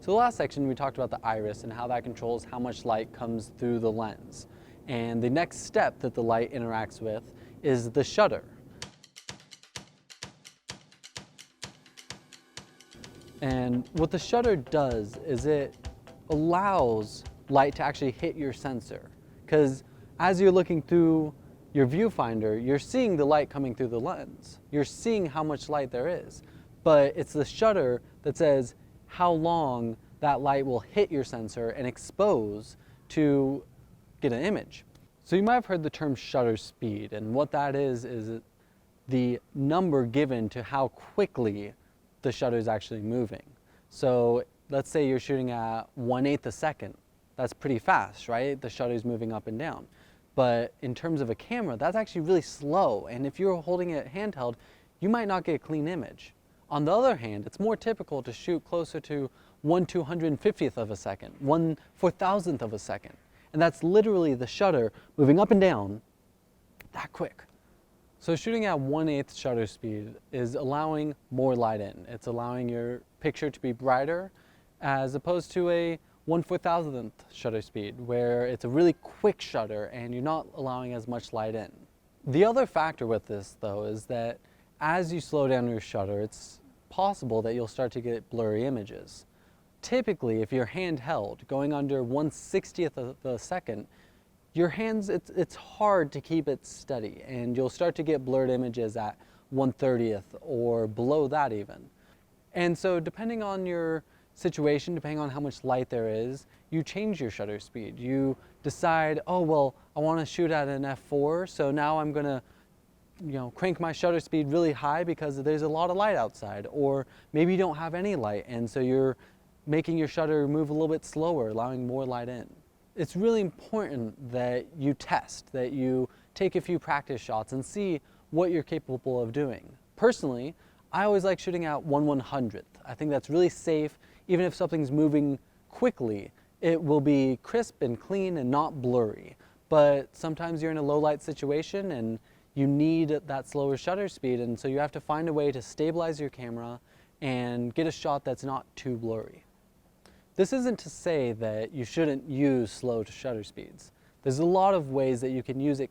So the last section we talked about the iris and how that controls how much light comes through the lens. And the next step that the light interacts with is the shutter. And what the shutter does is it allows light to actually hit your sensor. Because as you're looking through your viewfinder, you're seeing the light coming through the lens. You're seeing how much light there is. But it's the shutter that says how long that light will hit your sensor and expose to get an image. So you might have heard the term shutter speed, and what that is the number given to how quickly the shutter is actually moving. So let's say you're shooting at 1/8 a second. That's pretty fast, right? The shutter is moving up and down. But in terms of a camera, that's actually really slow. And if you're holding it handheld, you might not get a clean image. On the other hand, it's more typical to shoot closer to 1/250th of a second, 1/4000th of a second. And that's literally the shutter moving up and down that quick. So shooting at 1/8 shutter speed is allowing more light in. It's allowing your picture to be brighter as opposed to a 1/4000th shutter speed where it's a really quick shutter and you're not allowing as much light in. The other factor with this though is that as you slow down your shutter, it's possible that you'll start to get blurry images. Typically, if you're handheld, going under 1/60th of a second, your hands, it's hard to keep it steady, and you'll start to get blurred images at 1/30th or below that even. And so depending on your situation, depending on how much light there is, you change your shutter speed. You decide, oh, well, I want to shoot at an f4, so now I'm going to crank my shutter speed really high because there's a lot of light outside. Or maybe you don't have any light, and so you're making your shutter move a little bit slower, allowing more light in. It's really important that you test, that you take a few practice shots and see what you're capable of doing. Personally, I always like shooting at 1/100th. I think that's really safe. Even if something's moving quickly, it will be crisp and clean and not blurry. But sometimes you're in a low light situation and you need that slower shutter speed, and so you have to find a way to stabilize your camera and get a shot that's not too blurry. This isn't to say that you shouldn't use slow shutter speeds. There's a lot of ways that you can use it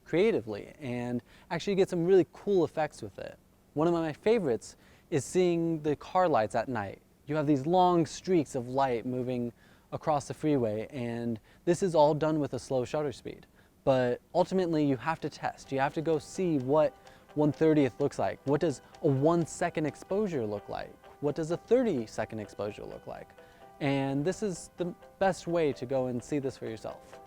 creatively and actually get some really cool effects with it. One of my favorites is seeing the car lights at night. You have these long streaks of light moving across the freeway, and this is all done with a slow shutter speed. But ultimately you have to test. You have to go see what 1/30th looks like. What does a 1-second exposure look like? What does a 30-second exposure look like? And this is the best way to go and see this for yourself.